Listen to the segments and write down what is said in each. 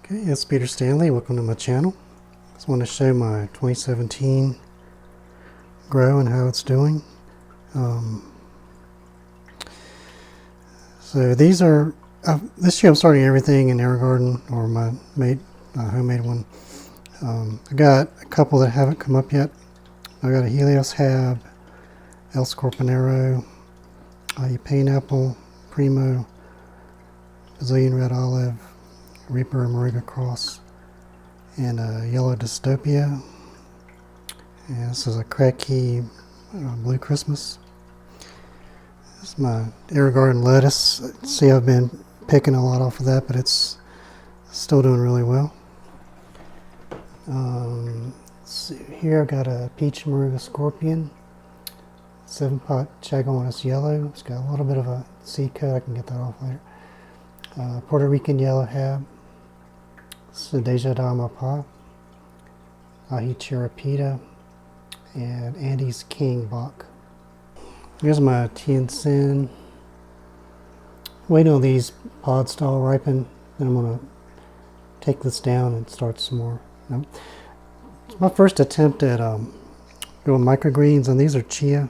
Okay, it's Peter Stanley. Welcome to my channel. Just want to show my 2017 grow and how it's doing. So these are this year I'm starting everything in AeroGarden, or my homemade one. I got a couple that haven't come up yet. I got a Helios Hab, El Scorponero, Pineapple, Primo, Brazilian Red Olive, Reaper and Moringa Cross, and a Yellow Dystopia. And this is a Kratky Blue Christmas. This is my AeroGarden lettuce. See, I've been picking a lot off of that, but it's still doing really well. Let's see, here I've got a Peach Moringa Scorpion, 7-pot Chagonis Yellow. It's got a little bit of a seed coat. I can get that off later. Puerto Rican Yellow Hab, Deja Dama Pa, Ahi Chirapita, and Andy's King Bach. Here's my Tianjin. Wait on these pods to all ripen, then I'm going to take this down and start some more. It's my first attempt at growing microgreens, and these are chia.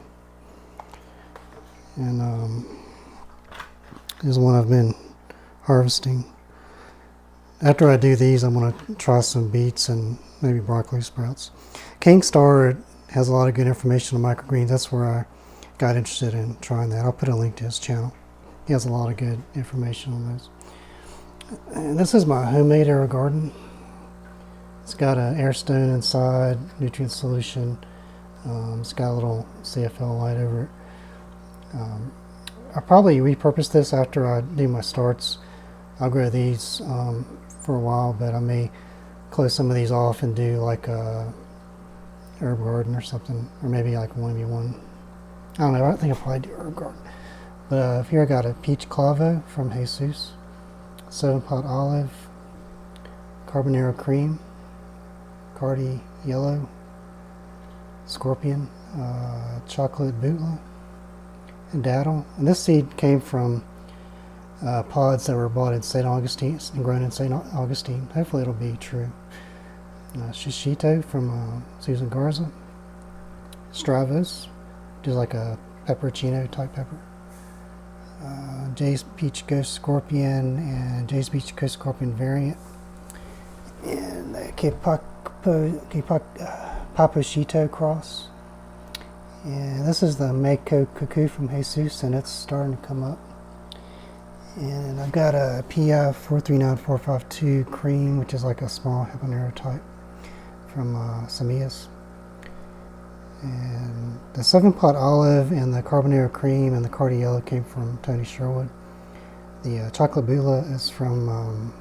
And this is one I've been harvesting. After I do these, I'm going to try some beets and maybe broccoli sprouts. King Star has a lot of good information on microgreens. That's where I got interested in trying that. I'll put a link to his channel. He has a lot of good information on those. And this is my homemade AeroGarden. It's got an air stone inside, nutrient solution. It's got a little CFL light over it. I'll probably repurpose this after I do my starts. I'll grow these for a while, but I may close some of these off and do like a herb garden or something, or maybe like a 1v1. I don't know, I think I'll probably do herb garden. But here I got a Peach Clavo from Jesus, 7-pot Olive, Carbonero Cream, Cardi Yellow, Scorpion, Chocolate Bootla, and Daddle. And this seed came from pods that were bought in St. Augustine and grown in St. Augustine. Hopefully it'll be true. Shishito from Susan Garza. Stravos, which is like a pepperoncino type pepper. Jay's Peach Ghost Scorpion and Jay's Peach Ghost Scorpion variant. And Paposhito cross. And this is the Mako Cuckoo from Jesus, and it's starting to come up. And I've got a PI 439452 cream, which is like a small habanero type from Samias. And the 7-pot olive and the Carbonero cream and the Cardi Yellow came from Tony Sherwood. The chocolate Bula is from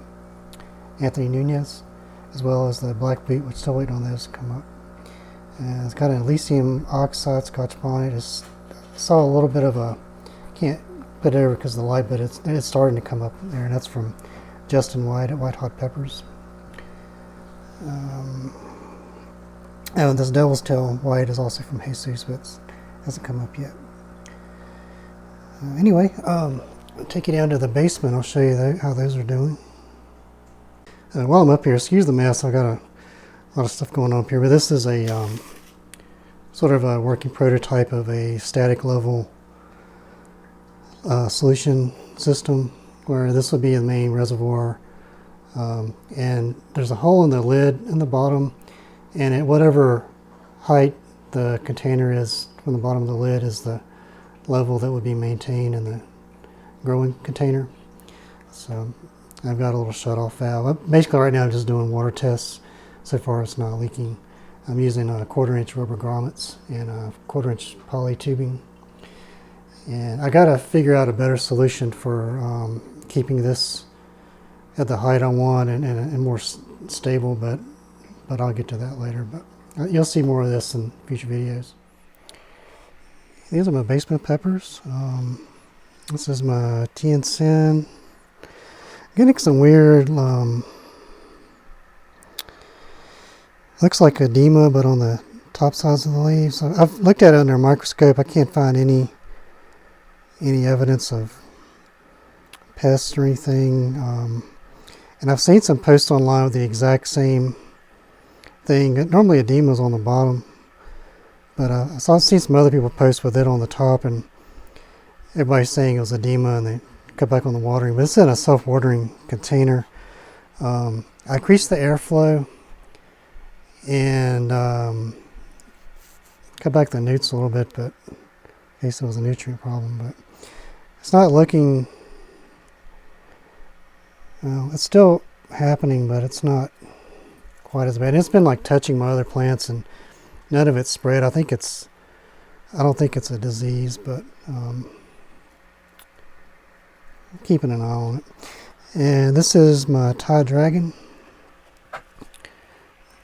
Anthony Nunez, as well as the black boot, which still waiting on those to come up. And it's got an Elysium oxide Scotch bonnet. I saw a little bit of a, can't put it over because of the light, but it's starting to come up there, and that's from Justin White at White Hot Peppers. And this Devil's Tail White is also from Jesus, but it hasn't come up yet. Anyway, I'll take you down to the basement. I'll show you how those are doing. While I'm up here, excuse the mess, I've got a lot of stuff going on up here, but this is a sort of a working prototype of a static level solution system, where this would be the main reservoir, and there's a hole in the lid in the bottom, and at whatever height the container is from the bottom of the lid is the level that would be maintained in the growing container. So I've got a little shut-off valve. Basically right now I'm just doing water tests. So far it's not leaking. I'm using 1/4-inch rubber grommets and 1/4-inch poly tubing. And I got to figure out a better solution for keeping this at the height I want and more stable, but I'll get to that later. But you'll see more of this in future videos. These are my basement peppers. This is my Tianjin. Getting some weird, looks like edema, but on the top sides of the leaves. I've looked at it under a microscope. I can't find any evidence of pests or anything. And I've seen some posts online with the exact same thing. Normally edema's on the bottom, but I saw seen some other people post with it on the top, and everybody's saying it was edema, and they cut back on the watering. But it's in a self-watering container. I increased the airflow and cut back the newts a little bit, but in case it was a nutrient problem. But it's not looking. Well, it's still happening, but it's not quite as bad. It's been like touching my other plants, and none of it's spread. I don't think it's a disease, but keeping an eye on it. And this is my Thai dragon.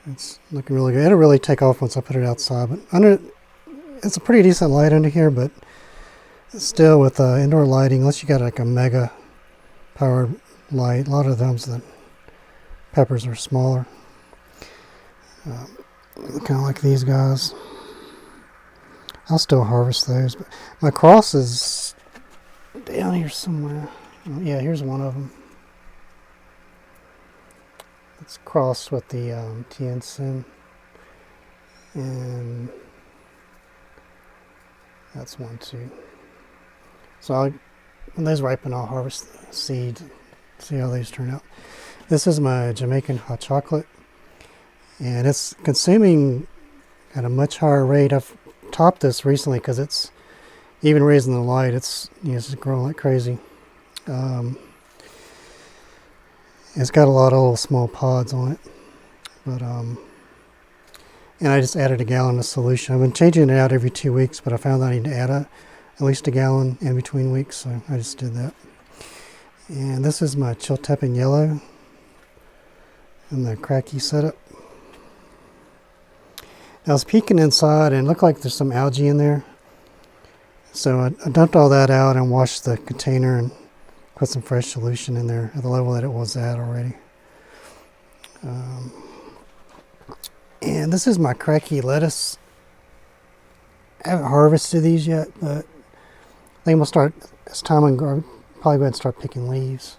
It's looking really good. It'll really take off once I put it outside, but it's a pretty decent light under here, but still with indoor lighting, unless you got like a mega powered light, a lot of times the peppers are smaller. Kind of like these guys. I'll still harvest those, but my cross is down here somewhere. Oh, yeah, here's one of them. It's crossed with the Tianjin, and that's one too. So when those ripen, I'll harvest the seeds, see how these turn out. This is my Jamaican hot chocolate, and it's consuming at a much higher rate. I've topped this recently because it's even raising the light. It's it's growing like crazy. It's got a lot of little small pods on it, but and I just added a gallon of solution. I've been changing it out every 2 weeks, but I found I need to add at least a gallon in between weeks, so I just did that. And this is my Chiltepin yellow and the Kratky setup. I was peeking inside and it looked like there's some algae in there, so I dumped all that out and washed the container and put some fresh solution in there at the level that it was at already. And this is my Kratky lettuce. I haven't harvested these yet, but I think we'll start, as time and grow, probably go ahead and start picking leaves.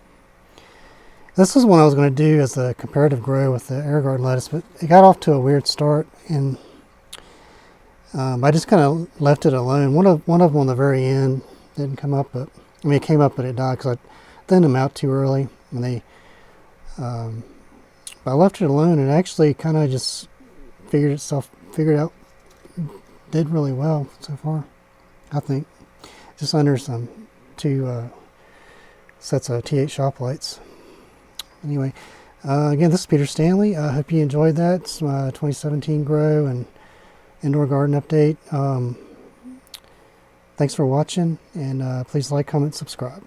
This is one I was going to do as a comparative grow with the AeroGarden lettuce, but it got off to a weird start, and I just kind of left it alone. One of them on the very end didn't come up, but it came up, but it died because I thinned them out too early, and they. But I left it alone, and it actually kind of just figured out, did really well so far, I think. Just under some 2 sets of T8 shop lights. Anyway, again, this is Peter Stanley. I hope you enjoyed that. It's my 2017 grow and indoor garden update. Thanks for watching, and please like, comment, subscribe.